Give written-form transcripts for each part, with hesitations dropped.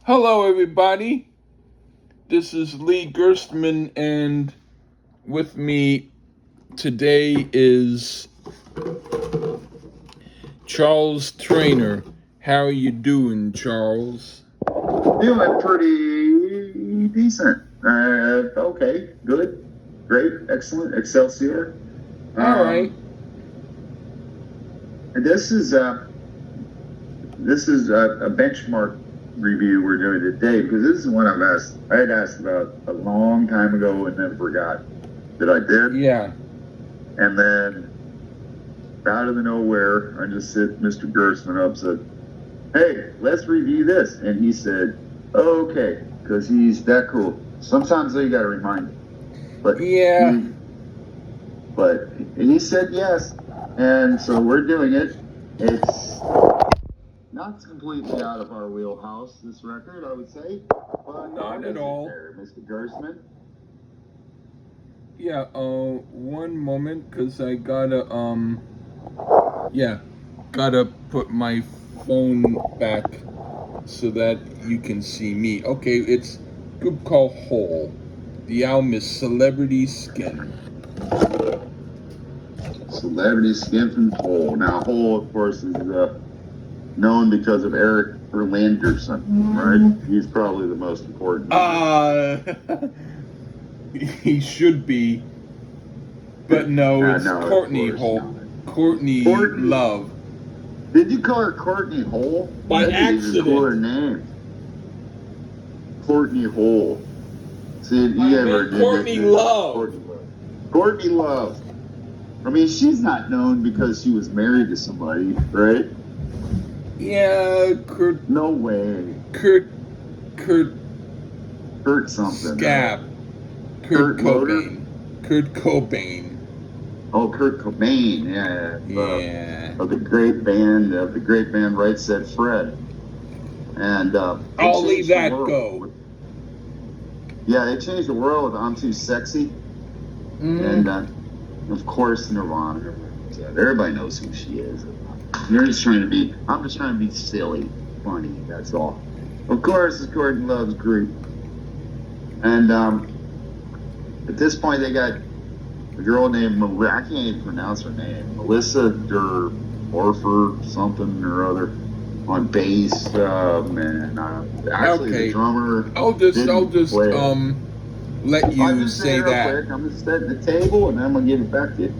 Hello, everybody. This is Lee Gerstmann, and with me today is Charles Traynor. How are you doing, Charles? Feeling pretty decent. Okay, good, great, excellent, Excelsior. All right. And this is a benchmark review we're doing today because this is one I had asked about a long time ago and then forgot that I did. Yeah. And then out of the nowhere, I just hit Mr. Gerstmann up, said, "Hey, let's review this," and he said, "Oh, okay," because he's that cool. Sometimes you got to remind him. But Yeah. but he said yes, and so we're doing it. It's not completely out of our wheelhouse, this record, I would say. But Not at all. there, Mr. Gerstmann? Yeah. One moment, cause I gotta gotta put my phone back so that you can see me. Okay, it's a group called Hole. The album is Celebrity Skin. Celebrity Skin from Hole. Now, Hole, of course, is known because of Eric Erlanderson, right? He's probably the most important. He should be, but no, it's no, Courtney Hole. Courtney Love. Did you call her Courtney Hole? By accident. Call her name. Courtney Hole. See, you ever did Courtney Love. Courtney Love. I mean, she's not known because she was married to somebody, right? Yeah, Kurt. No way. Kurt something. Scab. Kurt Cobain. Kurt Cobain. Oh, Kurt Cobain, yeah. Of the great band Right Said Fred. And I'll leave that go. Yeah, they changed the world with I'm Too Sexy. And of course Nirvana. Everybody knows who she is. I'm just trying to be silly, funny, that's all. Of course, it's Courtney Love's group. And at this point they got a girl named, I can't even pronounce her name, Melissa Orfer something or other on bass. Actually okay. The drummer. I'll just let you say that. Quick. I'm just setting the table and then I'm gonna give it back to you.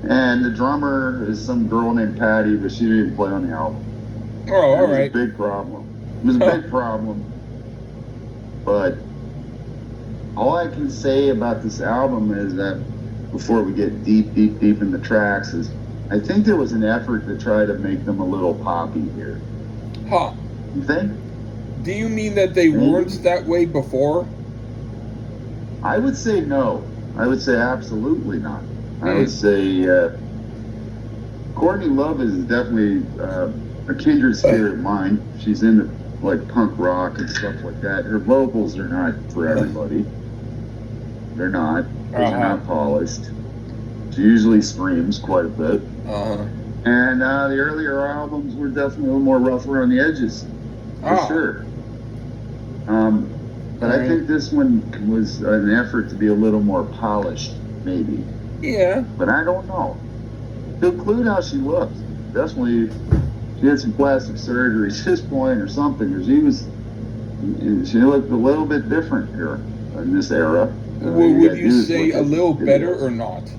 And the drummer is some girl named Patty, but she didn't even play on the album. Oh, all right. It was a big problem. It was a big problem. But all I can say about this album is that before we get deep in the tracks is I think there was an effort to try to make them a little poppy here. Huh. You think? Do you mean that they weren't that way before? I would say no. I would say absolutely not. I would say Courtney Love is definitely a kindred spirit of mine. She's into like punk rock and stuff like that. Her vocals are not for everybody. They're not. They're not polished. She usually screams quite a bit. And the earlier albums were definitely a little more rough around the edges, for sure. But I think this one was an effort to be a little more polished, maybe. Yeah. But I don't know. To include how she looked. Definitely, she had some plastic surgery at this point or something. Or she looked a little bit different here in this era. Would you say a little better or not?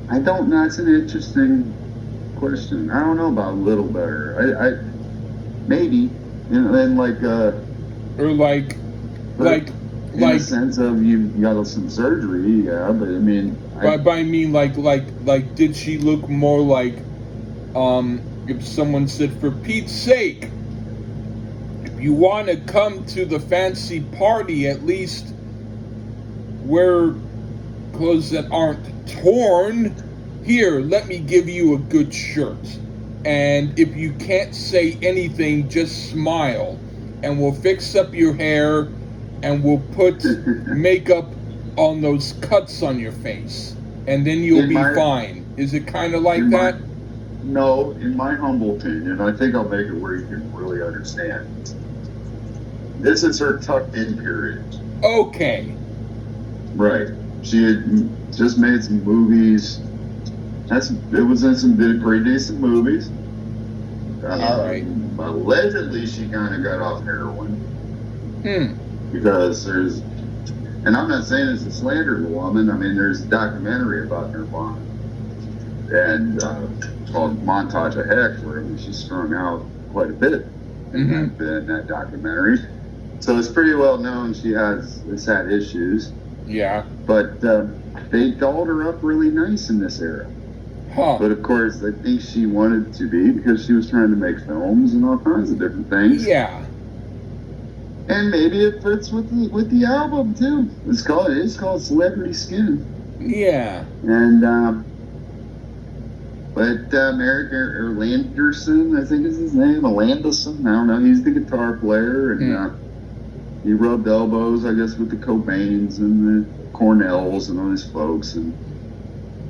I don't know. It's an interesting question. I don't know about a little better. I maybe, and like or like in the sense of you got some surgery, yeah. But I mean, I mean like did she look more like if someone said, for Pete's sake, if you want to come to the fancy party, at least wear clothes that aren't torn. Here, let me give you a good shirt. And if you can't say anything, just smile. And we'll fix up your hair and we'll put makeup on those cuts on your face. And then you'll be fine. Is it kind of like that? No, in my humble opinion, I think I'll make it where you can really understand. This is her tucked in period. Okay. Right. She had just made some movies. It was in some pretty decent movies. All right. Allegedly, she kind of got off heroin because and I'm not saying it's a slander to the woman. I mean, there's a documentary about Nirvana and called Montage of Heck, where she's strung out quite a bit in that documentary. So it's pretty well known she has had issues. Yeah. But they dolled her up really nice in this era. Huh. But of course, I think she wanted to be because she was trying to make films and all kinds of different things. Yeah. And maybe it fits with the album too. It's called Celebrity Skin. Yeah. And but Eric Erlanderson, I think is his name, Erlanderson. I don't know. He's the guitar player, and he rubbed elbows, I guess, with the Cobains and the Cornells and all these folks, and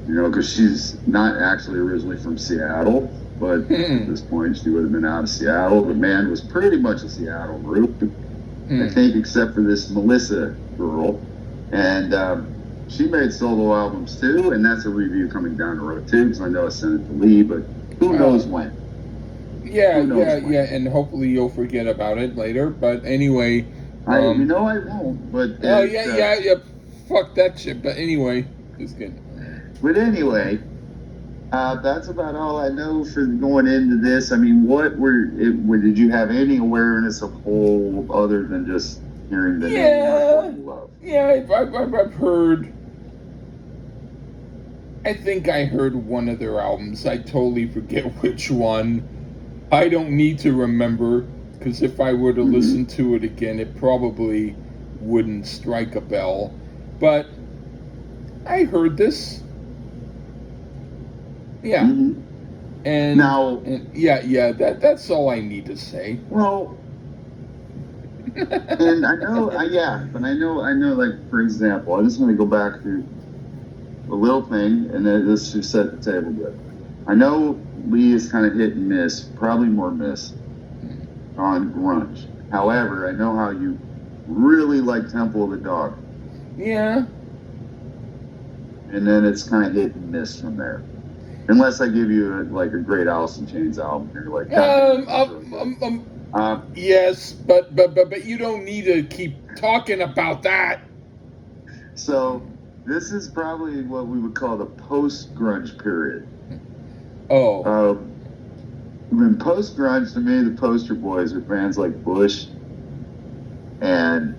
because she's not actually originally from Seattle, but at this point she would have been out of Seattle. The band was pretty much a Seattle group, I think, except for this Melissa girl, and she made solo albums too, and that's a review coming down the road too, because I know I sent it to Lee, but who knows when. Yeah, and hopefully you'll forget about it later. But anyway, I won't. But yeah. Fuck that shit. But anyway, just kidding. But anyway, that's about all I know for going into this. I mean, did you have any awareness of whole other than just hearing the name? Yeah, I've heard. I think I heard one of their albums. I totally forget which one. I don't need to remember, because if I were to listen to it again, it probably wouldn't strike a bell. But I heard this. Yeah. And now, that's all I need to say. Well, and I know, but I know, like, for example, I just want to go back to a little thing, and then this should set the table good. I know Lee is kind of hit and miss, probably more miss on grunge. However, I know how you really like Temple of the Dog. Yeah. And then it's kind of hit and miss from there. Unless I give you a great Alice in Chains album, you're like, yes, but you don't need to keep talking about that. So this is probably what we would call the post-grunge period. Oh. When post-grunge, to me, the poster boys are bands like Bush and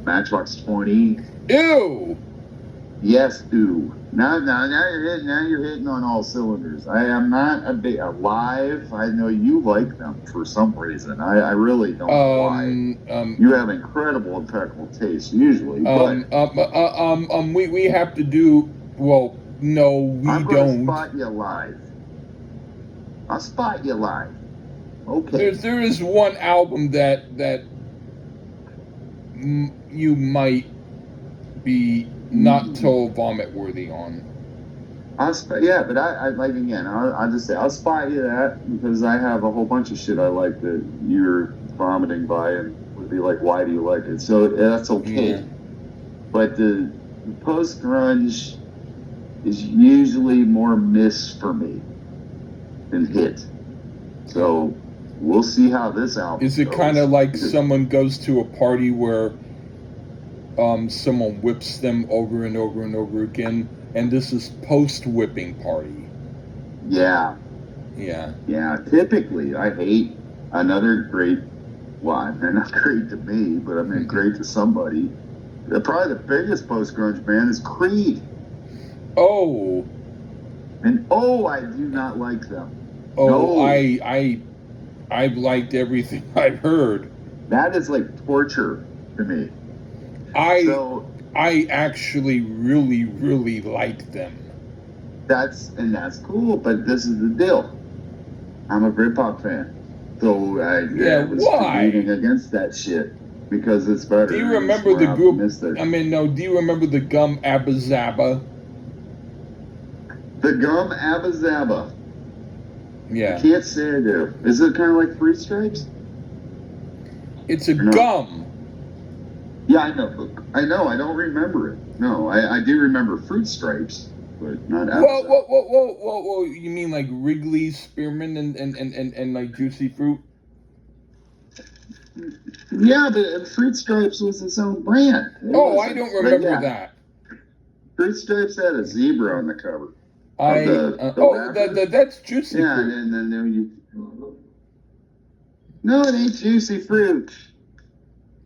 Matchbox 20. Ew. Yes, ew. Now you're hitting on all cylinders. I am not a big Alive. I know you like them for some reason. I really don't know why. You have incredible, impeccable taste usually. We have to do. Well, no, we I'm don't. Spot you live. I'll spot you live. Okay. There is one album that you might be not so vomit worthy on. But I like, again, I'll just say I'll spot you that, because I have a whole bunch of shit I like that you're vomiting by and would be like, why do you like it? So that's okay. Yeah. But the post grunge is usually more miss for me than hit. So we'll see how this album is. It kind of like someone goes to a party where someone whips them over and over and over again, and this is post-whipping party. Yeah. Typically, I hate another great. Well, they're not great to me, but I mean great to somebody. Probably the biggest post-grunge band is Creed. Oh. And I do not like them. Oh, no. I've liked everything I've heard. That is like torture to me. I actually really, really like them. That's cool, but this is the deal. I'm a Britpop fan, so I was competing against that shit because it's better. Do you remember the group? Do you remember the Gum Abba Zaba? The Gum Abba Zaba. I Yeah. can't say I do. Is it kind of like Fruit Stripes? It's a Or no? gum. Yeah, I know. I know. I don't remember it. No, I do remember Fruit Stripes, but not Whoa, apples. whoa, whoa, whoa, whoa, whoa. You mean like Wrigley, Spearmint, and like Juicy Fruit? Yeah, but Fruit Stripes was its own brand. It Oh, I wasn't. don't But remember yeah, that. Fruit Stripes had a zebra on the cover of I the oh that, wrapper. that that's Juicy Yeah, Fruit. and then no, it ain't Juicy Fruit.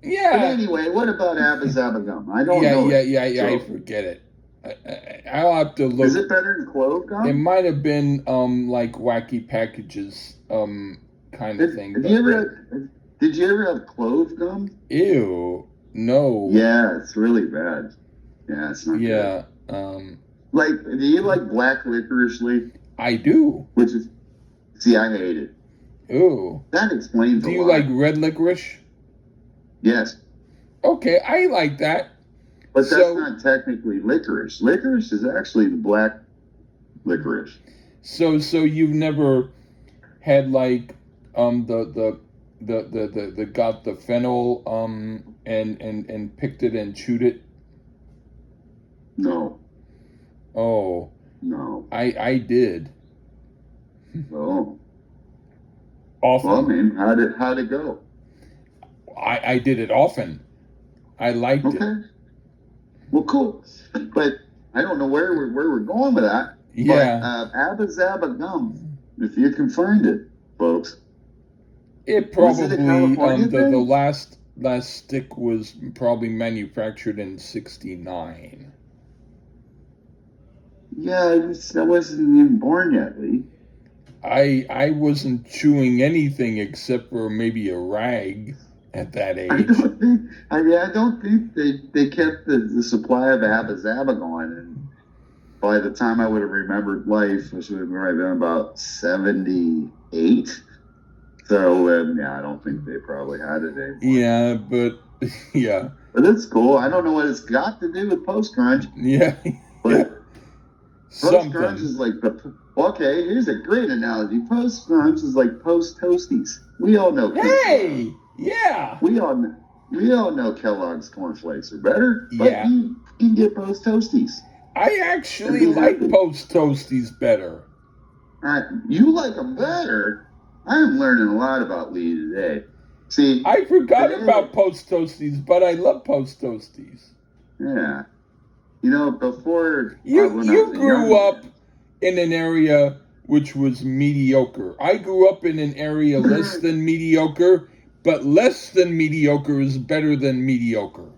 But Yeah, anyway, what about Abba Zaba Gum? I don't yeah, know yeah, it. yeah, yeah. I So, forget it. I'll have to is look. it better than clove It gum? might have been like wacky packages kind of thing, Have you but ever did you ever have clove gum? ew, no, Yeah, it's really bad. Yeah, it's not good. yeah, Like, do you like black licorice leaf? I do. Which is, see, I hate it. Ooh, That explains a do you like lot. red licorice? Yes, Okay, I like that. but that's So, not technically licorice. Licorice is actually the black licorice. so you've never had like the got the fennel and picked it and chewed it. No, Oh, no. I did Oh, well, I often. mean, how'd it go? I did it often. I liked it. Okay, well, cool. But I don't know where we're going with that. But Yeah, Abba Zaba gum, if you can find it, folks. it Was it a probably California the thing? last stick was probably manufactured in '69. Yeah, I wasn't even born yet, Lee. I wasn't chewing anything except for maybe a rag at that I age. don't think. I mean, I don't think they kept the supply of Abba Zaba going. And by the time I would have remembered life, which would have been about 78. So yeah, I don't think they probably had it anymore. Yeah, but yeah, But it's cool. I don't know what it's got to do with post grunge, yeah, yeah, but post grunge something. is like the okay. Here's a great analogy. Post grunge is like post toasties. We all know Hey, yeah, we all know, we all know Kellogg's cornflakes are better, but yeah. you can get post toasties I and actually be like happy. post toasties better. You like them better. I'm learning a lot about Lee today. See, I forgot today, about post toasties, but I love post toasties. yeah, before You when I was you a grew young up man. in an area which was mediocre. I grew up in an area less than mediocre, but less than mediocre is better than mediocre.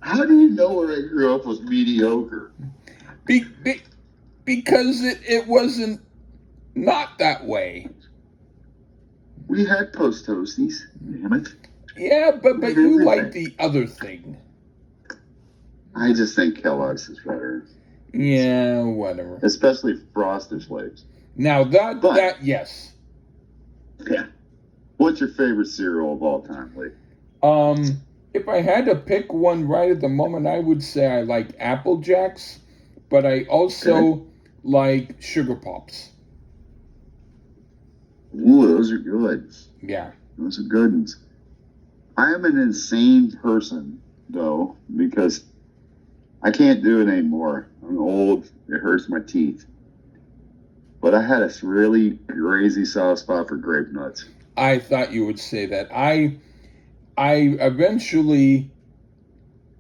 How do you know where I grew up was mediocre? Be, be, because it wasn't not that way. We had post toasties. Damn it. Yeah, We but had you like everything. the other thing. I just think Kellogg's is better. Yeah, whatever. Especially Frosted Flakes. Now But, that yes. yeah. What's your favorite cereal of all time, Lee? If I had to pick one right at the moment, I would say I like Apple Jacks, but I Okay. also like Sugar Pops. Ooh, those are good. Yeah. Those are good ones. I am an insane person, though, because I can't do it anymore. I'm old. It hurts my teeth. But I had a really crazy soft spot for grape nuts. I thought you would say that. I eventually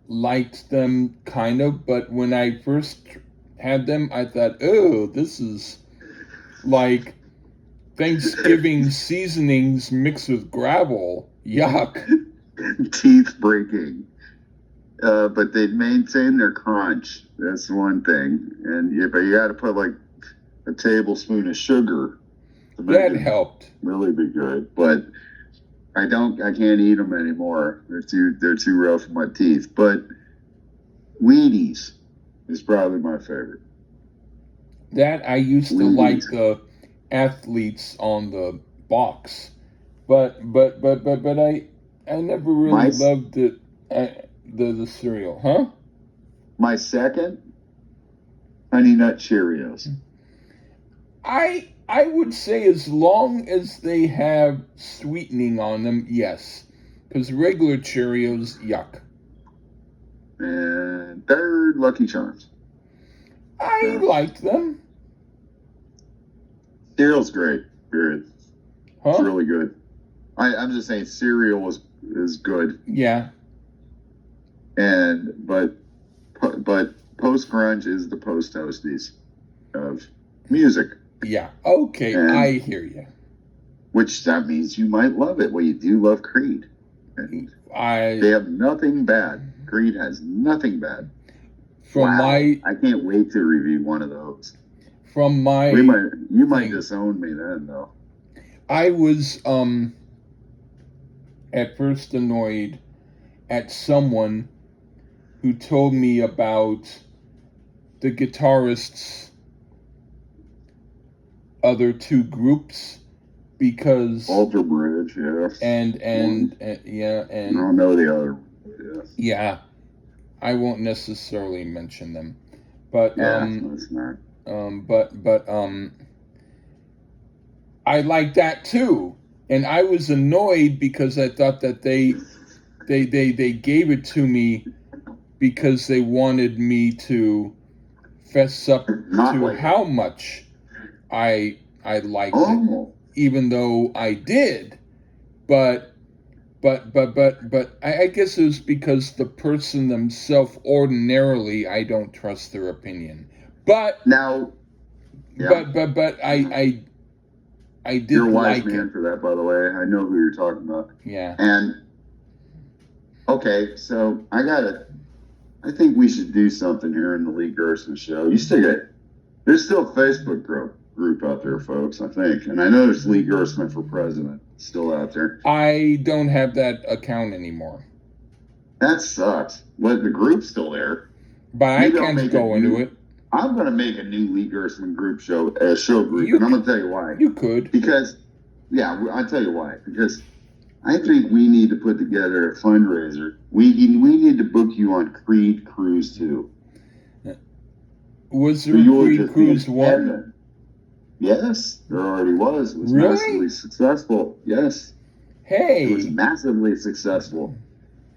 liked them kind of, but when I first had them, I thought, "Oh, this is like Thanksgiving seasonings mixed with gravel. Yuck." Teeth breaking. But they maintain their crunch. That's one thing. And yeah, but you got to put like a tablespoon of sugar to make That it helped. really be good. But I can't eat them anymore. They're too rough for my teeth. But Wheaties is probably my favorite. That I used to Wheaties. like the athletes on the box, but I never My really loved it. The cereal, huh? my second, Honey Nut Cheerios. I would say as long as they have sweetening on them, yes. Because regular Cheerios, yuck. And third, Lucky Charms. I Yeah. like them. Cereal's great. Period. Huh? It's really good. I'm just saying cereal is good. Yeah. But post grunge is the post toasties of music. Yeah. Okay, And I hear you. which that means you might love it. Well, you do love Creed. And they have nothing bad. Creed has nothing bad. From my I can't wait to review one of those. From my you might disown me then though. I was at first annoyed at someone who told me about the guitarist's other two groups because Alter Bridge, yeah. And yeah, I and don't know the other one. Yeah, I won't necessarily mention them. But it's not. But I like that too. And I was annoyed because I thought that they gave it to me because they wanted me to fess up to how much I liked it, even though I did. But I guess it was because the person themselves, ordinarily, I don't trust their opinion. But now, yeah. but I did You're a wise like man it. for that, by the way. I know who you're talking about. Yeah. And okay, so I think we should do something here in the Lee Gerson show. There's still a Facebook group out there, folks, I think. And I know there's Lee Gerson for president still out there. I don't have that account anymore. That sucks. But the group's still there. But maybe I can't go into it. I'm going to make a new Lee Gerson group show group, and I'm going to tell you why. You could. Because, yeah, I'll tell you why. Because I think we need to put together a fundraiser. We need to book you on Creed Cruise 2. Was there a Creed Cruise 1? Yes, there already was. It was really? Massively successful. Yes. Hey. It was massively successful.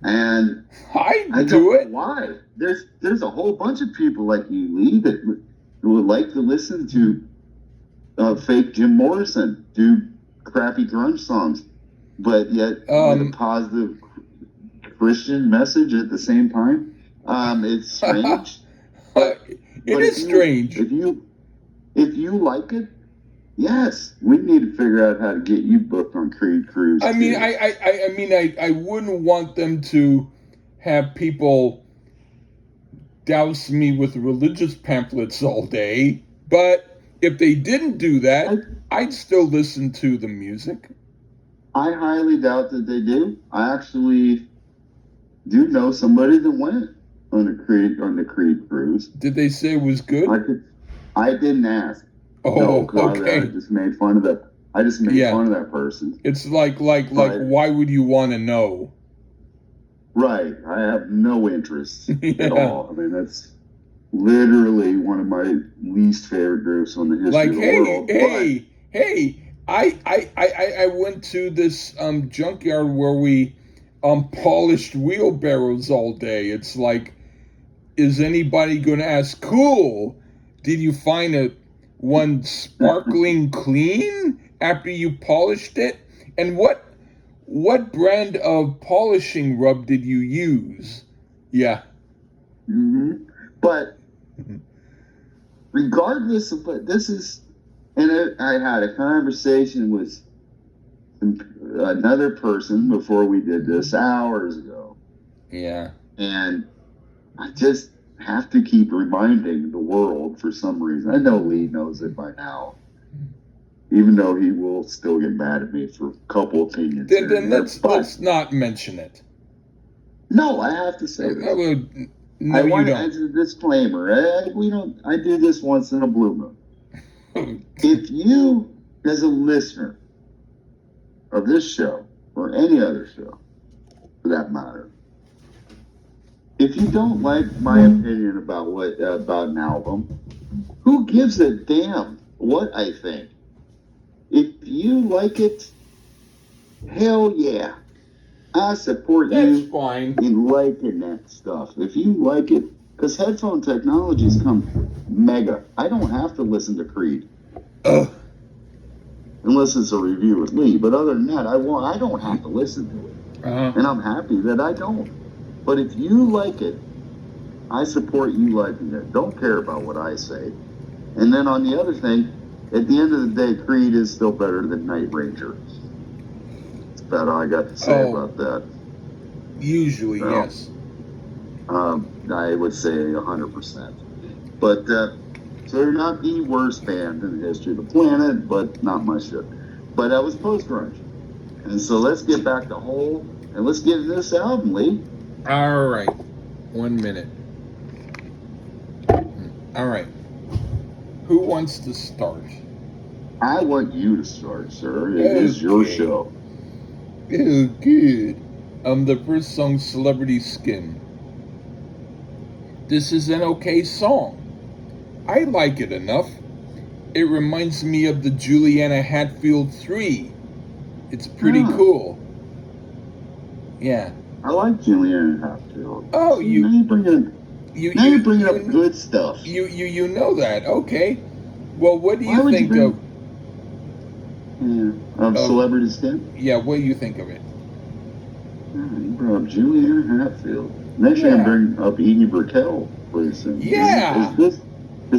And I do it. Why? There's a whole bunch of people like you, Lee, that would like to listen to fake Jim Morrison do crappy grunge songs, but yet with a positive Christian message at the same time. It's strange. It is strange. If you like it, yes, we need to figure out how to get you booked on Creed Cruise. I mean, I wouldn't want them to have people douse me with religious pamphlets all day, but if they didn't do that, I'd still listen to the music. I highly doubt that they do. I actually do know somebody that went on the Creed Cruise. Did they say it was good? I didn't ask. Oh, no, okay. I just made fun of that. I just made fun of that person. It's like, why would you want to know? Right. I have no interest at all. I mean, that's literally one of my least favorite groups on the history of the world. Hey, I went to this junkyard where we polished wheelbarrows all day. It's like, is anybody going to ask, cool, did you find one sparkling clean after you polished it? And what brand of polishing rub did you use? Yeah. Mm-hmm. But regardless of what this is, and I had a conversation with another person before we did this hours ago. Yeah. And I just have to keep reminding the world for some reason. I know Lee knows it by now, even though he will still get mad at me for a couple opinions. Then let's not mention it. No, I have to say this. I want to as a disclaimer. I do this once in a blue moon. If you, as a listener of this show or any other show, for that matter, if you don't like my opinion about an album, who gives a damn? what I think. If you like it, hell yeah. I support That's you fine. in liking that stuff. If you like it, because headphone technology's come mega. I don't have to listen to Creed Ugh. unless it's a review with Lee. But other than that, I don't have to listen to it, Uh-huh. and I'm happy that I don't. But if you like it, I support you liking it. Don't care about what I say. And then on the other thing, at the end of the day, Creed is still better than Night Ranger. That's about all I got to say about that. Usually, So, yes. I would say 100%. But so they're not the worst band in the history of the planet, but not my shit. But that was post grunge, and so let's get back to Hole and let's get into this album, Lee. All right. 1 minute. All right. Who wants to start? I want you to start, sir. It is your show. Oh, good. The first song, Celebrity Skin. This is an okay song. I like it enough. It reminds me of the Juliana Hatfield 3. It's pretty cool. Yeah. I like Juliana Hatfield. Oh, See, now you're bringing up good stuff. You know that. Okay. Well, what do you think of? Celebrity Skin? Yeah, what do you think of it? You brought up Juliana Hatfield. Next you're gonna bring up Edie Brickell, please. Yeah. Is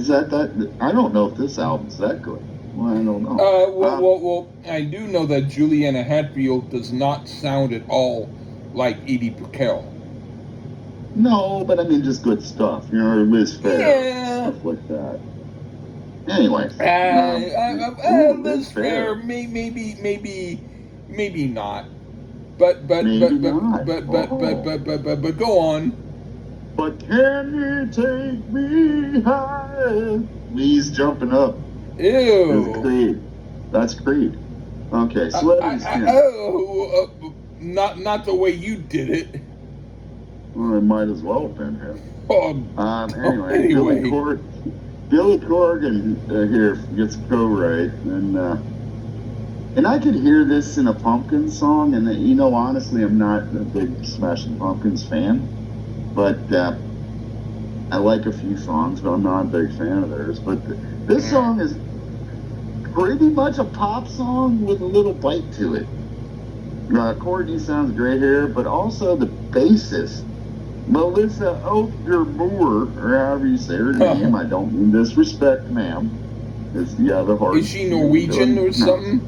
that? I don't know if this album's that good. Well, I don't know. Well, I do know that Juliana Hatfield does not sound at all like Edie Brickell. No, but I mean just good stuff. You know, Liz Phair, stuff like that. Anyway, Liz Phair, maybe not. But go on. But can you take me high? Lee's jumping up. Ew. That's Creed. Okay, Celebrity Skin. Not the way you did it. Well, it might as well have been him. Anyway. Billy Corgan here gets co-write, and I could hear this in a Pumpkins song, and you know, honestly, I'm not a big Smashing Pumpkins fan, but I like a few songs, but I'm not a big fan of theirs. But this song is pretty much a pop song with a little bite to it. Courtney sounds great here, but also the bassist, Melissa Ostermoor, or however you say her name. I don't mean disrespect, ma'am. It's the other hard. Is she Norwegian or something?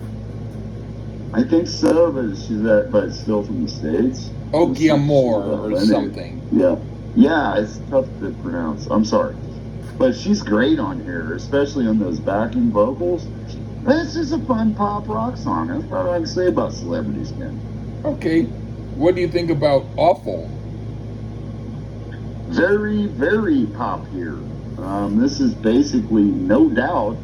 I think so, but but still from the States. Okiamore or something. Yeah, it's tough to pronounce. I'm sorry. But she's great on here, especially on those backing vocals. It's just a fun pop rock song. That's what I can say about Celebrity Skin. Okay. What do you think about Awful? Very, very pop here. This is basically No Doubt,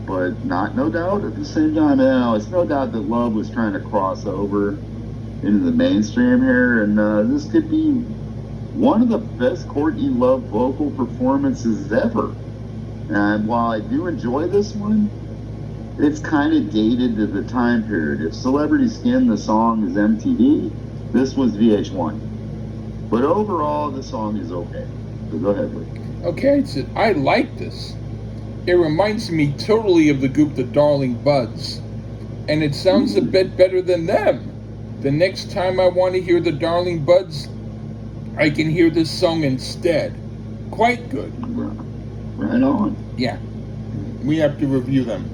but not No Doubt at the same time. No, it's No Doubt that Love was trying to cross over into the mainstream here, and this could be one of the best Courtney Love vocal performances ever. And while I do enjoy this one, it's kind of dated to the time period. If Celebrity Skin, the song, is MTV, this was VH1. But overall, the song is okay. So go ahead, Lee. Okay, I like this. It reminds me totally of the group The Darling Buds. And it sounds a bit better than them. The next time I want to hear The Darling Buds, I can hear this song instead. Quite good. Right on. Yeah. We have to review them.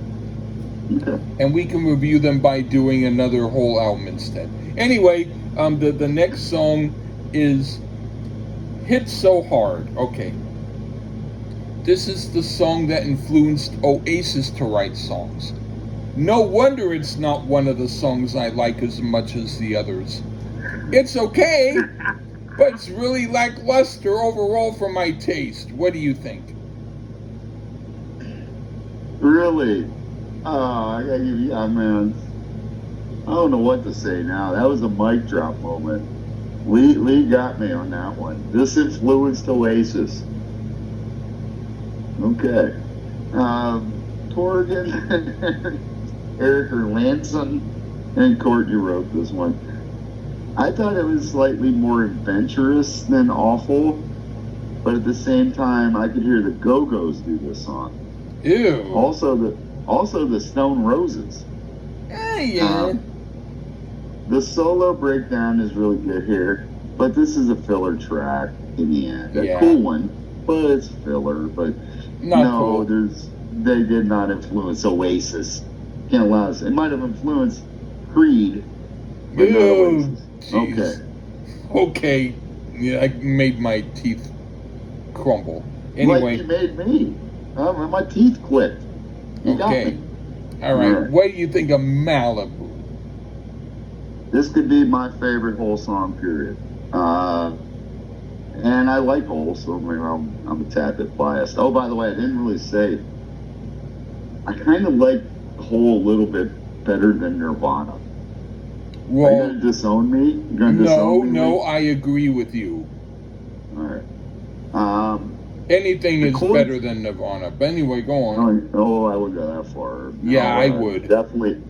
Okay. And we can review them by doing another whole album instead. Anyway, the next song is Hit So Hard. Okay. This is the song that influenced Oasis to write songs. No wonder it's not one of the songs I like as much as the others. It's okay, but it's really lackluster overall for my taste. What do you think? Really? Man. I don't know what to say now. That was a mic drop moment. Lee got me on that one. This influenced Oasis. Okay. Torgan, Eric Erlandson, and Courtney wrote this one. I thought it was slightly more adventurous than awful, but at the same time, I could hear the Go-Go's do this song. Ew. Also the Stone Roses. Yeah. The solo breakdown is really good here, but this is a filler track in the end. A cool one, but it's filler. But not cool. They did not influence Oasis. Can't allow this. It might have influenced Creed, but not Oasis. Geez. Okay. Yeah, I made my teeth crumble. Anyway. Like you made me. My teeth clicked. You got me. All right. What do you think of Malibu? This could be my favorite Hole song, period. And I like Hole, so I'm a tad bit biased. Oh, by the way, I didn't really say, I kind of like Hole a little bit better than Nirvana. Well, are you going to disown me? No, I agree with you. All right. Anything is better than Nirvana. But anyway, go on. Oh, I wouldn't go that far. Yeah, I would. Definitely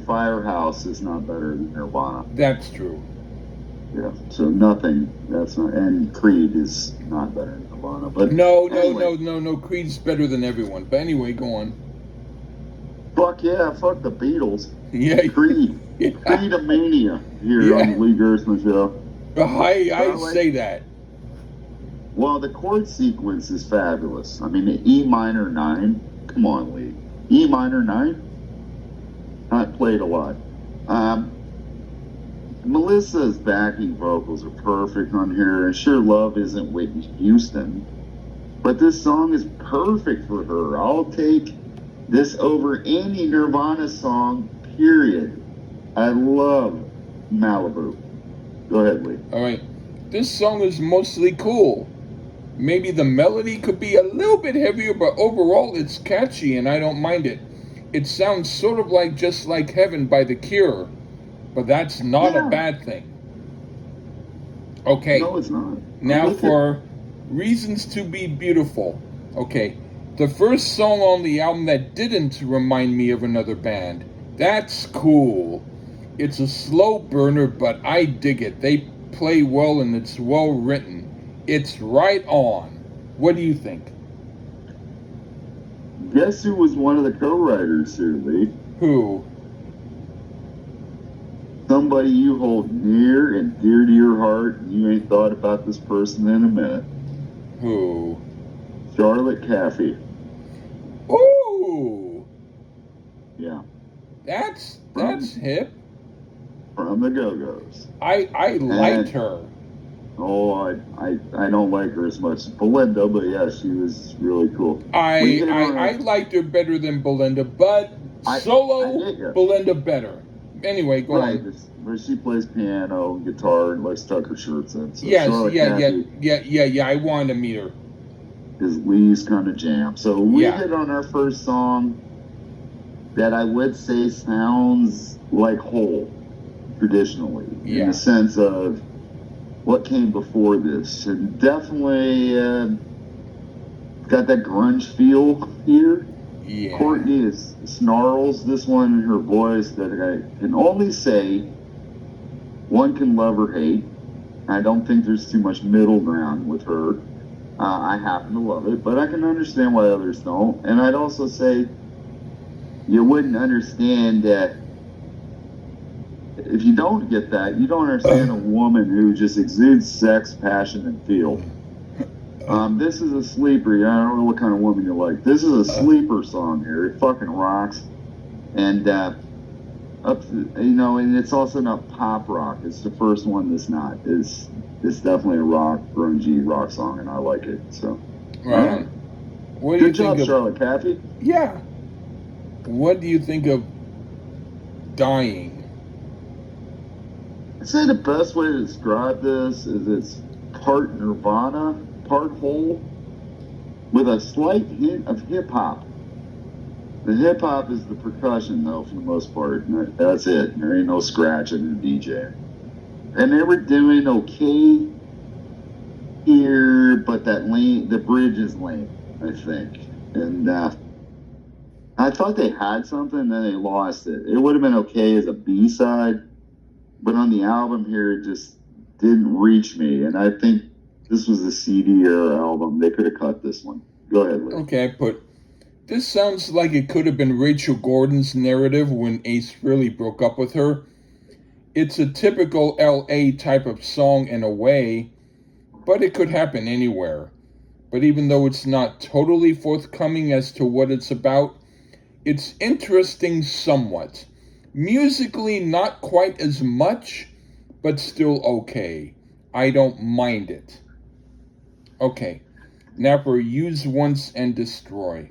Firehouse is not better than Nirvana. That's true. Yeah, so nothing. That's not, and Creed is not better than Nirvana. But no, Creed's better than everyone. But anyway, go on. Fuck yeah, fuck the Beatles. Yeah, Creed, yeah. Creedomania here on the Lee Gerstmann show. I say that. Well, the chord sequence is fabulous. I mean, the E minor 9. Come on, Lee. E minor 9. I played a lot. Melissa's backing vocals are perfect on here. And sure, Love isn't Whitney Houston, but this song is perfect for her. I'll take this over any Nirvana song, period. I love Malibu. Go ahead, Lee. All right. This song is mostly cool. Maybe the melody could be a little bit heavier, but overall it's catchy and I don't mind it. It sounds sort of like Just Like Heaven by The Cure, but that's not a bad thing. Okay. No, it's not. Now for Reasons to Be Beautiful. Okay. The first song on the album that didn't remind me of another band. That's cool. It's a slow burner, but I dig it. They play well and it's well written. It's right on. What do you think? Guess who was one of the co-writers here, Lee? Who? Somebody you hold near and dear to your heart, and you ain't thought about this person in a minute. Who? Charlotte Caffey. Ooh! Yeah. That's hip. From the Go-Go's. I liked her. Oh, I don't like her as much as Belinda, but yeah, she was really cool. I liked her better than Belinda, but solo Belinda better. Anyway, go on. But she plays piano and guitar and likes to tuck her shirts in. So yeah. I wanted to meet her. Is Lee's kind of jam. So we hit on our first song that I would say sounds like Hole traditionally, in the sense of what came before this, and definitely got that grunge feel here. Yeah. Courtney snarls this one in her voice that I can only say one can love or hate. I don't think there's too much middle ground with her. I happen to love it, but I can understand why others don't. And I'd also say you wouldn't understand that. If you don't get that, you don't understand a woman who just exudes sex, passion, and feel. This is a sleeper. I don't know what kind of woman you like. This is a sleeper song here. It fucking rocks. And, and it's also not pop rock. It's the first one that's not. It's definitely a rock, grungy rock song, and I like it. So, right. What do Good job, Charlotte Caffey. Yeah. What do you think of Dying? I'd say the best way to describe this is it's part Nirvana, part Hole, with a slight hint of hip-hop. The hip-hop is the percussion, though, for the most part. That's it. There ain't no scratching and DJing. And they were doing okay here, but the bridge is lame, I think. And I thought they had something, and then they lost it. It would have been okay as a B-side, but on the album here, it just didn't reach me. And I think this was a CD era album. They could have cut this one. Go ahead, Lee. Okay, I put, this sounds like it could have been Rachel Gordon's narrative when Ace Frehley broke up with her. It's a typical LA type of song in a way, but it could happen anywhere. But even though it's not totally forthcoming as to what it's about, it's interesting somewhat. Musically, not quite as much, but still okay. I don't mind it. Okay, now for Use Once and Destroy.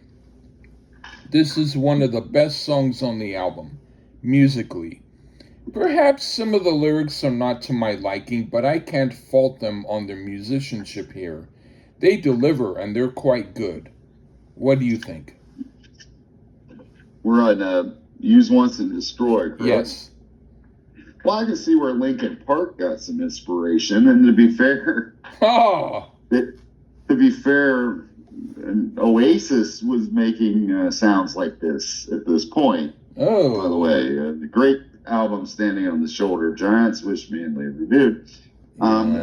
This is one of the best songs on the album, musically. Perhaps some of the lyrics are not to my liking, but I can't fault them on their musicianship here. They deliver, and they're quite good. What do you think? We're on Use Once and Destroy, correct? Yes. Well, I can see where Linkin Park got some inspiration, and to be fair, Ah, Oasis was making sounds like this at this point. oh. By the way, the great album "Standing on the Shoulder of Giants," which me and Lee reviewed. Yeah. I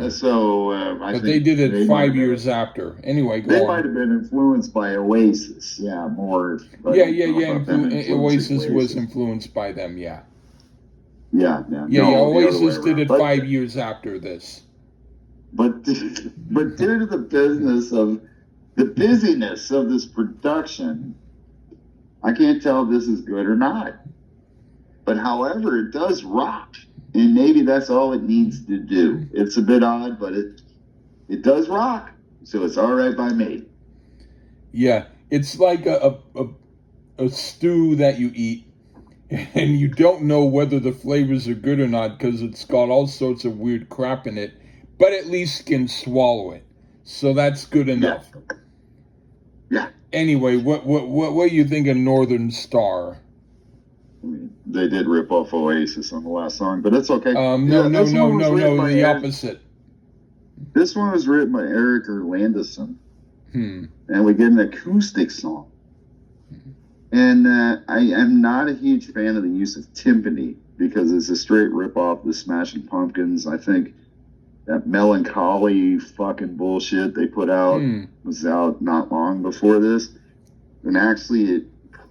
But think they did it might 5 have been- years after. Anyway, They go might on. have been influenced by Oasis, yeah, more. I Yeah, don't know about them influencing Oasis was influenced by them, yeah. Yeah. Yeah, no, the other Oasis way did around. it But- 5 years after this. But due to the busyness of this production, I can't tell if this is good or not. But however, it does rock, and maybe that's all it needs to do. It's a bit odd, but it does rock, so it's all right by me. Yeah, it's like a stew that you eat, and you don't know whether the flavors are good or not because it's got all sorts of weird crap in it, but at least can swallow it. So that's good enough. Yeah. Anyway, what do you think of Northern Star? I mean, they did rip off Oasis on the last song, but it's okay. No, this one was written by the Eric- opposite. This one was written by Eric Erlandson, Hmm. and we get an acoustic song. And I am not a huge fan of the use of timpani because it's a straight rip off the Smashing Pumpkins. I think that melancholy fucking bullshit they put out was out not long before this. And actually, it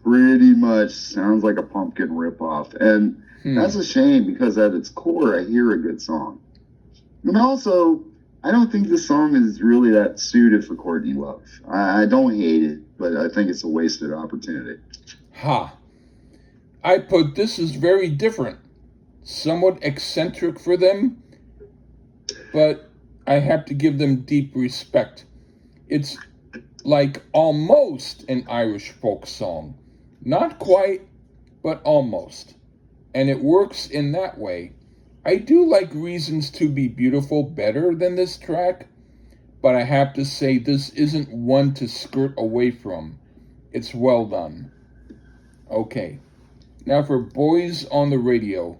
pretty much sounds like a Pumpkin ripoff. And that's a shame because at its core, I hear a good song. And also, I don't think this song is really that suited for Courtney Love. I don't hate it, but I think it's a wasted opportunity. Ha. I put this is very different. Somewhat eccentric for them, but I have to give them deep respect. It's like almost an Irish folk song. Not quite, but almost. And it works in that way. I do like Reasons to Be Beautiful better than this track, but I have to say this isn't one to skirt away from. It's well done. Okay, now for Boys on the Radio.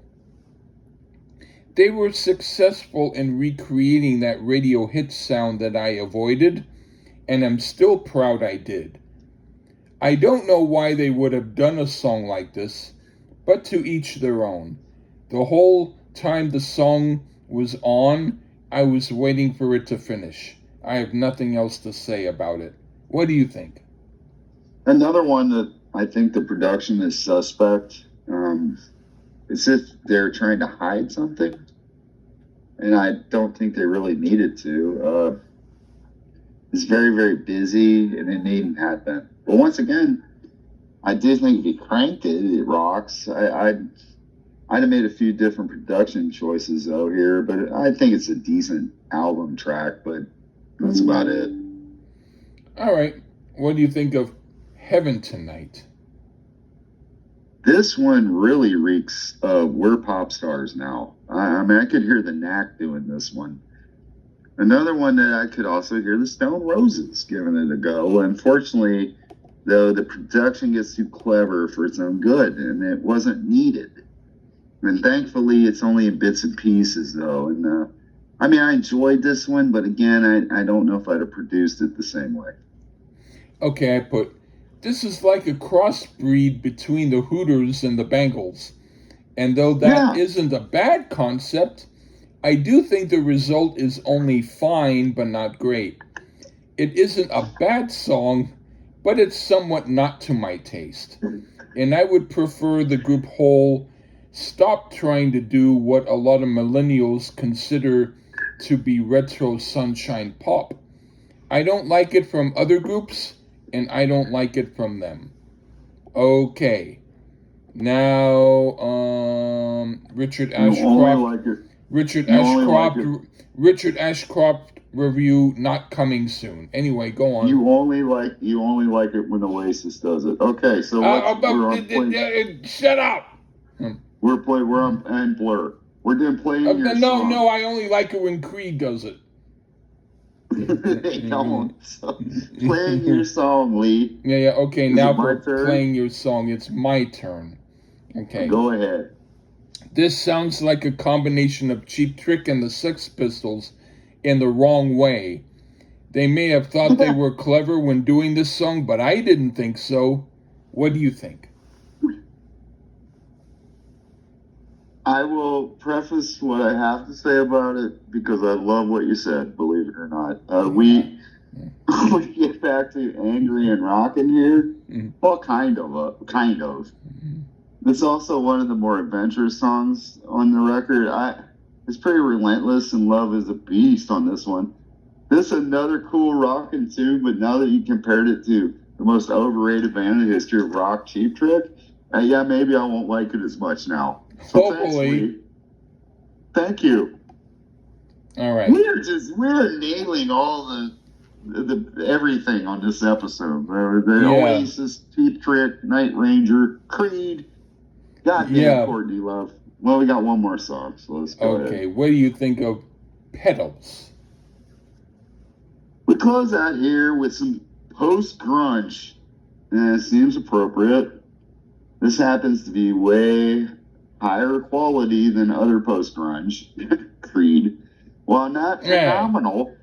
They were successful in recreating that radio hit sound that I avoided, and I'm still proud I did. I don't know why they would have done a song like this, but to each their own. The whole time the song was on, I was waiting for it to finish. I have nothing else to say about it. What do you think? Another one that I think the production is suspect. It's if they're trying to hide something, and I don't think they really needed to. It's very, very busy, and it needn't have been. But once again, I did think if you cranked it, it rocks. I'd have made a few different production choices though here, but I think it's a decent album track. But that's about it. All right. What do you think of Heaven Tonight? This one really reeks of we're pop stars now. I mean, I could hear the Knack doing this one. Another one that I could also hear the Stone Roses giving it a go. Unfortunately, though, the production gets too clever for its own good, and it wasn't needed. And thankfully, it's only in bits and pieces, though. And I mean, I enjoyed this one, but again, I don't know if I'd have produced it the same way. Okay, I put this is like a crossbreed between the Hooters and the Bengals. And though that Yeah. isn't a bad concept, I do think the result is only fine but not great. It isn't a bad song, but it's somewhat not to my taste. And I would prefer the group whole stop trying to do what a lot of millennials consider to be retro sunshine pop. I don't like it from other groups, and I don't like it from them. Okay. Now, Richard You only Ashcroft. like it. Richard You only like Ashcroft. it. Richard Ashcroft review not coming soon. Anyway, go on. You only like it when Oasis does it. Okay, so we're on play. Shut up. We're on and Blur. We're doing playing your song. No, I only like it when Creed does it. They don't. So, playing your song, Lee. Yeah, okay, Is now it my for turn? playing your song, it's my turn. Okay. Go ahead. This sounds like a combination of Cheap Trick and the Sex Pistols in the wrong way. They may have thought they were clever when doing this song, but I didn't think so. What do you think? I will preface what I have to say about it because I love what you said, believe it or not. We get back to Angry and Rockin' here. Well, kind of. It's also one of the more adventurous songs on the record. It's pretty relentless, and Love is a Beast on this one. This is another cool rockin' tune, but now that you compared it to the most overrated band in the history of rock, Cheap Trick, yeah, maybe I won't like it as much now. So Hopefully. Thank you. All right. We're nailing all the everything on this episode. The Oasis, Cheap Trick, Night Ranger, Creed. Goddamn, Courtney Love. Well, we got one more song, so let's go ahead. Okay, what do you think of Petals? We close out here with some post-grunge. And it seems appropriate. This happens to be way higher quality than other post-grunge, Creed. While not phenomenal,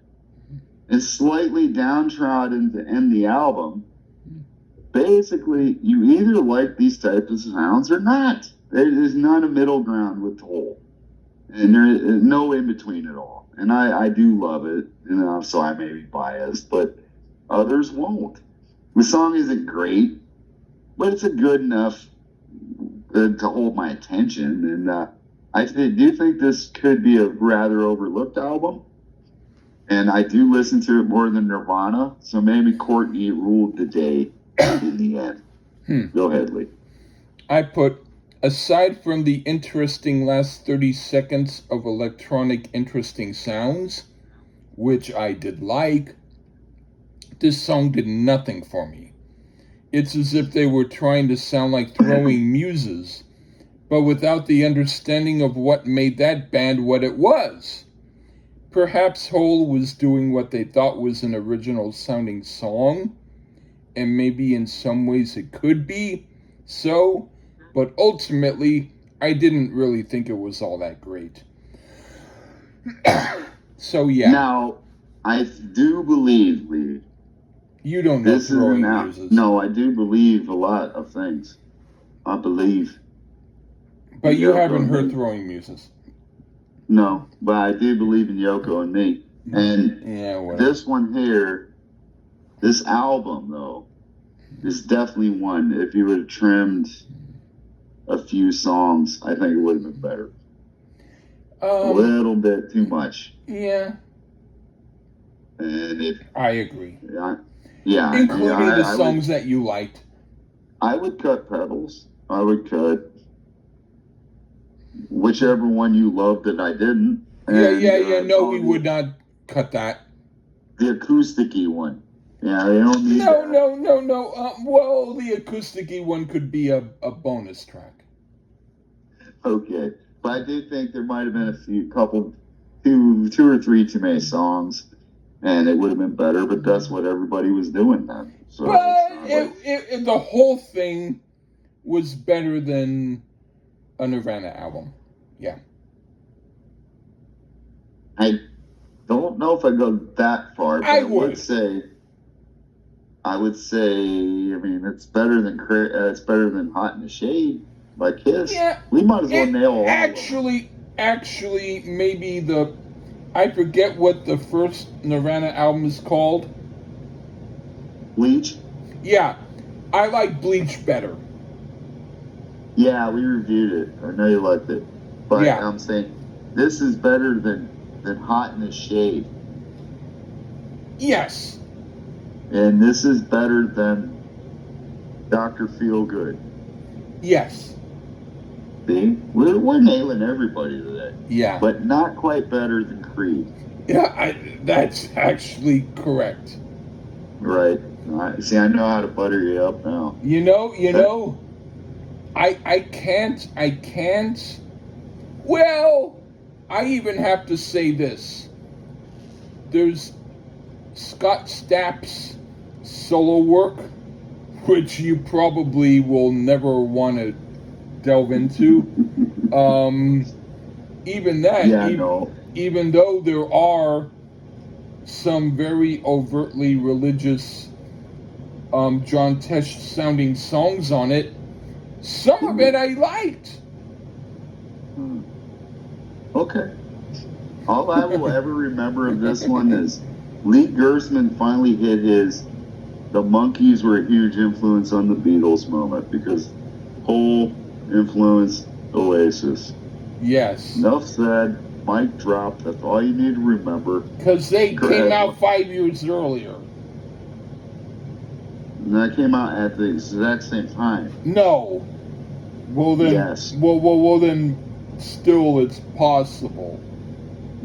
it's slightly downtrodden to end the album. Basically, you either like these types of sounds or not. There's not a middle ground with Toll. And there is no in-between at all. And I do love it, so I may be biased, but others won't. The song isn't great, but it's a good enough to hold my attention. And I do think this could be a rather overlooked album. And I do listen to it more than Nirvana, so maybe Courtney ruled the day in the end. Go ahead, Lee. I put, aside from the interesting last 30 seconds of electronic interesting sounds, which I did like, this song did nothing for me. It's as if they were trying to sound like Throwing Muses, but without the understanding of what made that band what it was. Perhaps Hole was doing what they thought was an original sounding song, and maybe in some ways it could be so, but ultimately I didn't really think it was all that great. So yeah. Now, I do believe, Lee. You don't know Throwing Muses. No, I do believe a lot of things. I believe. But you haven't heard Throwing Muses. No, but I do believe in Yoko and me. And this one here, this album, though, is definitely one. If you would have trimmed a few songs, I think it would have been better. A little bit too much. Yeah. And I agree. Yeah. Including the songs that you liked. I would cut Petals. I would cut whichever one you loved that I didn't. And, no, we would not cut that. The acoustic-y one. Yeah, they don't need that. No. Well, the acoustic-y one could be a bonus track. Okay. But I do think there might have been two or three too many songs, and it would have been better, but that's what everybody was doing then. So but the whole thing was better than a Nirvana album. Yeah. I don't know if I go that far, but I would say, I mean, it's better than Hot in the Shade by Kiss. Yeah, We might as well nail all of them. Actually, maybe I forget what the first Nirvana album is called. Bleach. Yeah, I like Bleach better. Yeah, we reviewed it. I know you liked it, but Yeah. I'm saying this is better than Hot in the Shade. Yes. And this is better than Dr. Feelgood. Yes. See, we're nailing everybody today. Yeah. But not quite better than Creed. Yeah, that's actually correct. Right. See, I know how to butter you up now. You know, I can't. Well, I even have to say this. There's Scott Stapp's solo work, which you probably will never want to delve into. Even that, even though there are some very overtly religious John Tesh sounding songs on it, some of it I liked. Okay. All I will ever remember of this one is Lee Gersman finally hit his "the Monkees were a huge influence on the Beatles" moment, because whole influence Oasis. Yes. Enough said. Mic drop. That's all you need to remember. Because they came out 5 years earlier. And that came out at the exact same time. No. Well then. Yes. Well then. Still, it's possible.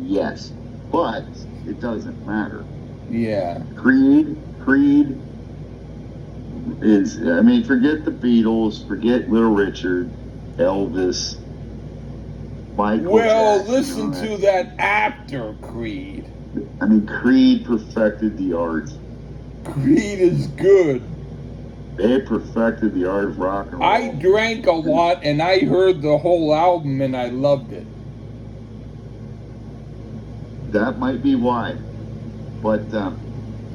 Yes, but it doesn't matter. Yeah. Creed is. I mean, forget the Beatles. Forget Little Richard, Elvis. Michael Jackson, listen to that after Creed. I mean, Creed perfected the art. Creed is good. They perfected the art of rock and roll. I drank a lot and I heard the whole album and I loved it. That might be why. But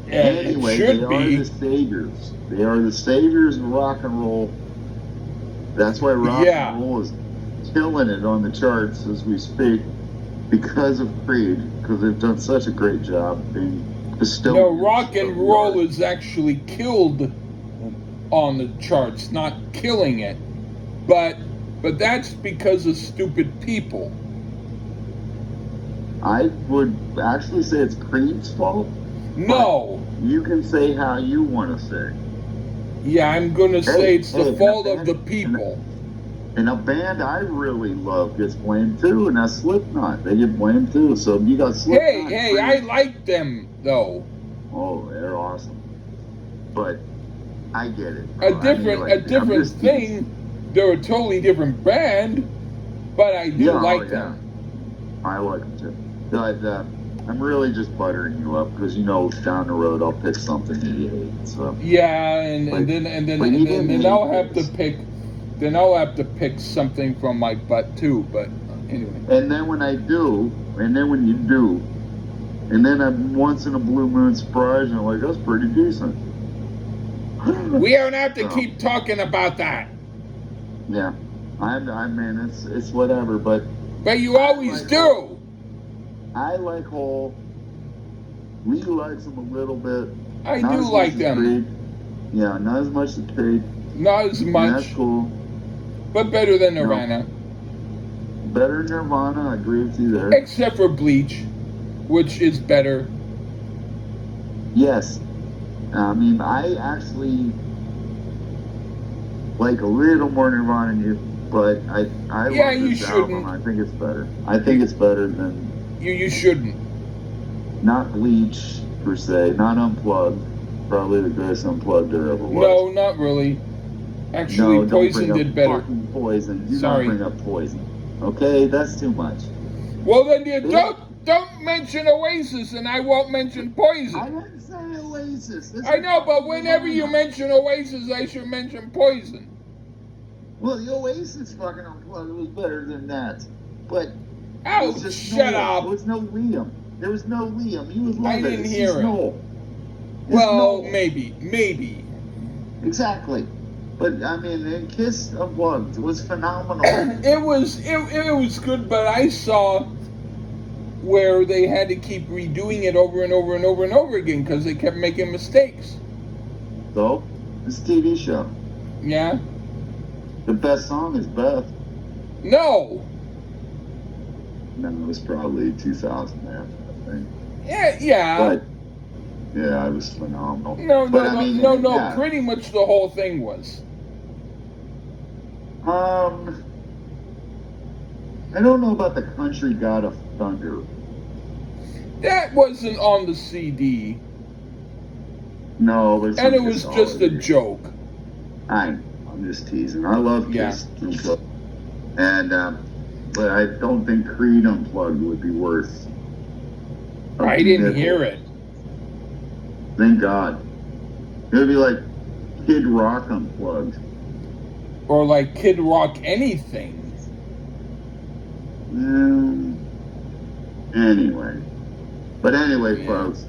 anyway, they are the saviors. They are the saviors of rock and roll. That's why rock and roll is killing it on the charts as we speak, because of Creed, because they've done such a great job being custodians. No, rock and roll is actually killed on the charts, not killing it, but that's because of stupid people. I would actually say it's Creed's fault. No, you can say how you want to say. Yeah, I'm gonna say it's the fault of the people. And a band I really love gets blamed too, and that's Slipknot. They get blamed too. So you got Slipknot. Hey, I like them though. Oh, they're awesome. But I get it. A different thing. They're a totally different band, but I do like them. I like them too. But I'm really just buttering you up because down the road I'll pick something you hate. So yeah, and then I'll have to pick. Then I'll have to pick something from my butt too. But anyway. And then when you do, and then I'm once in a blue moon surprise, and I'm like, that's pretty decent. We don't have to keep talking about that. Yeah, I mean, it's whatever, but you always do. I like Hole. Lee likes them a little bit. I do like them. Creed. Yeah, not as much as Creed. Not as much. That's cool. But better than Nirvana. Better than Nirvana, I agree with you there. Except for Bleach, which is better. Yes. I mean, I actually like a little more Nirvana than you, but I love this album. I think it's better. I think it's better than... You shouldn't. Not Bleach, per se. Not Unplugged. Probably the greatest Unplugged there ever was. No, not really. Actually, Poison did better. Poison. Do not bring up Poison. Okay? That's too much. Well, then you don't mention Oasis, and I won't mention Poison. I didn't say Oasis. I know, but whenever you mention Oasis, I should mention Poison. Well, the Oasis fucking Unplugged was better than that. But... Oh, shut up. There was no Liam. He was I didn't hear it. Well, maybe. Exactly. But I mean, Kiss Unplugged was phenomenal. It was good, but I saw where they had to keep redoing it over and over and over and over again because they kept making mistakes. So, this TV show, Yeah. the best song is Beth. No. No, it was probably 2000 there, I think. Yeah. But yeah, it was phenomenal. No. But I mean, yeah. Pretty much the whole thing was. I don't know about the Country God of Thunder. That wasn't on the CD. No, but And it was just a joke. I'm just teasing. I love Kiss Unplugged. And but I don't think Creed Unplugged would be worth. I didn't hear it. Thank God. It would be like Kid Rock Unplugged. Or like Kid Rock anything. Anyway. But anyway, folks.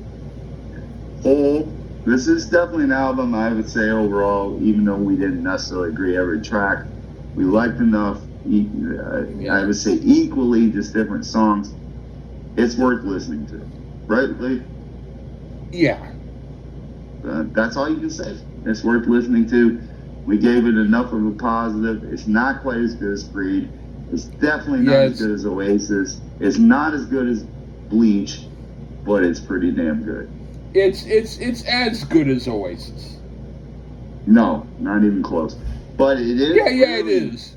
This is definitely an album I would say overall, even though we didn't necessarily agree every track, we liked enough. I would say equally, just different songs. It's worth listening to. Right, Lee? Yeah. That's all you can say. It's worth listening to. We gave it enough of a positive. It's not quite as good as Creed. It's definitely not as good as Oasis. It's not as good as Bleach, but it's pretty damn good. It's as good as Oasis. No, not even close. But it is. Yeah, it is.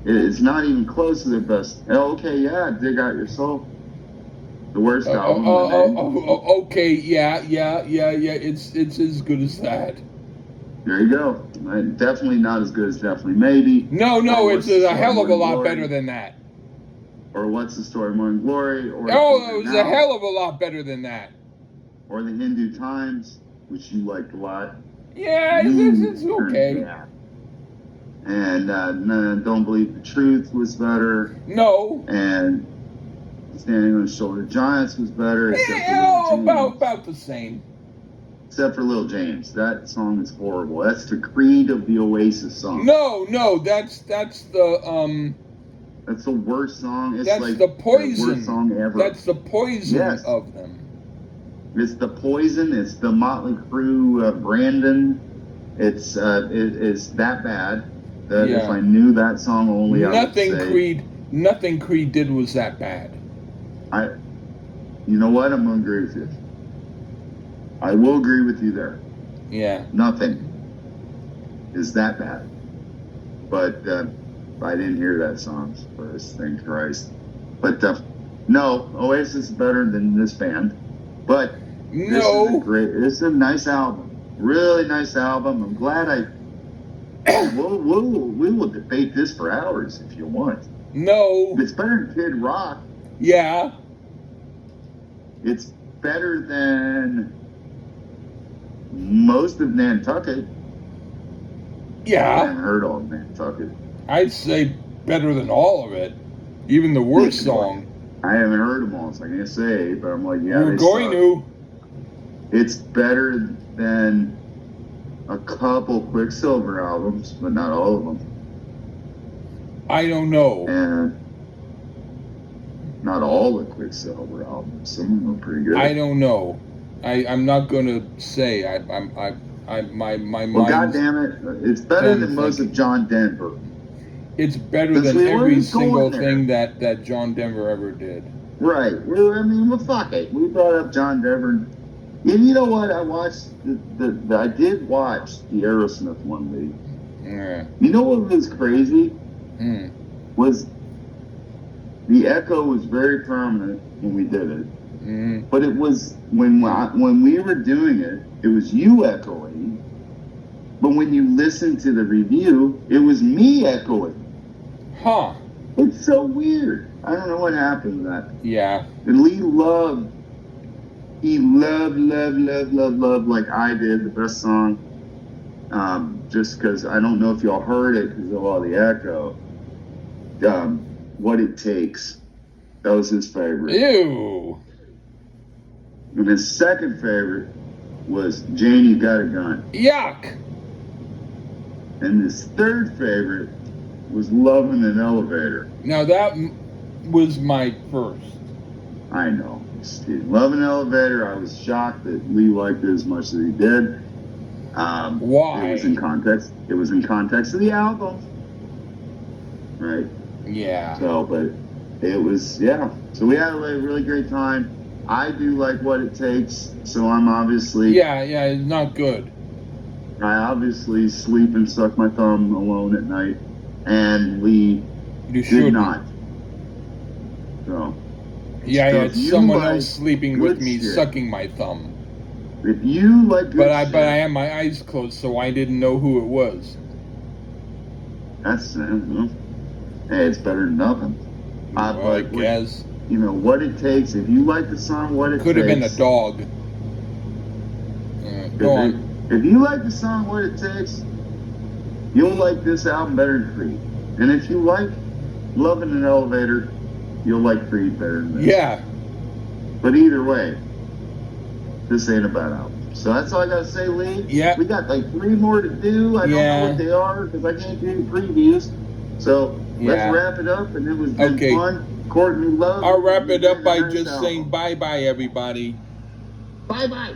It's not even close to their best. Okay, Dig Out Your Soul. The worst album. Okay, yeah. It's as good as that. There you go. Definitely not as good as Definitely Maybe. No, it's a hell of a lot better than that. Or What's the Story, Morning Glory. Or it was a hell of a lot better than that. Or The Hindu Times, which you liked a lot. Yeah, it's okay. And Don't Believe the Truth was better. No. And Standing on the Shoulder of Giants was better. About the same. Except for Lil James. That song is horrible. That's the Creed of the Oasis song. No, that's the That's the worst song. It's that's like the Poison. The worst song ever. That's the Poison of them. It's the Poison. It's the Motley Crue, Brandon. It's that bad. That if I knew that song only, Nothing Creed did was that bad. You know what? I'm gonna agree with you. I will agree with you there. Yeah. Nothing is that bad. But I didn't hear that song first, thank Christ. But no, Oasis is better than this band. But this is a nice album. Really nice album. I'm glad we will debate this for hours if you want. No. It's better than Kid Rock. Yeah. It's better than most of Nantucket. Yeah. I haven't heard all of Nantucket. I'd say better than all of it. Even the worst song. I haven't heard them all, so I can't say, but I'm like, yeah, you're going to. It's better than a couple Quicksilver albums, but not all of them. I don't know. And not all the Quicksilver albums. Some of them are pretty good. I don't know. I'm not gonna say. My mind. Well, goddamn it! It's better than most of John Denver. It's better than every single thing that John Denver ever did. Right. Well, fuck it. We brought up John Denver. And you know what? I watched I did watch the Aerosmith one week. Yeah. You know what was crazy? Was the echo was very prominent when we did it. But it was when we were doing it, it was you echoing. But when you listen to the review, it was me echoing. Huh. It's so weird. I don't know what happened to that. Yeah. And Lee loved, like I did, the best song. Just because I don't know if y'all heard it because of all the echo. What It Takes. That was his favorite. Ew. And his second favorite was Jane, You Got a Gun. Yuck. And his third favorite was Love in an Elevator. Now that was my first. I know. Love in an Elevator, I was shocked that Lee liked it as much as he did. Why? It was in context. It was in context of the album. Right. Yeah. So, but it was, yeah. So we had a really great time. I do like What It Takes, so I'm obviously... Yeah, it's not good. I obviously sleep and suck my thumb alone at night, and Lee did not. So... Yeah, so I had someone else sleeping with me, shit, sucking my thumb. If you like good shit... But I had my eyes closed, so I didn't know who it was. That's... hey, it's better than nothing. Well, I guess. You know, What It Takes, if you like the song What It Takes... Could have been a dog. Go on. If you like the song What It Takes, you'll like this album better than Creed. And if you like Love in an Elevator, you'll like Creed better than this. Yeah. But either way, this ain't a bad album. So that's all I gotta say, Lee. Yeah. We got like 3 more to do. I don't know what they are because I can't do previews. So let's wrap it up, and it was been fun. Courtney Love. I'll wrap it up by just saying bye-bye, everybody. Bye-bye.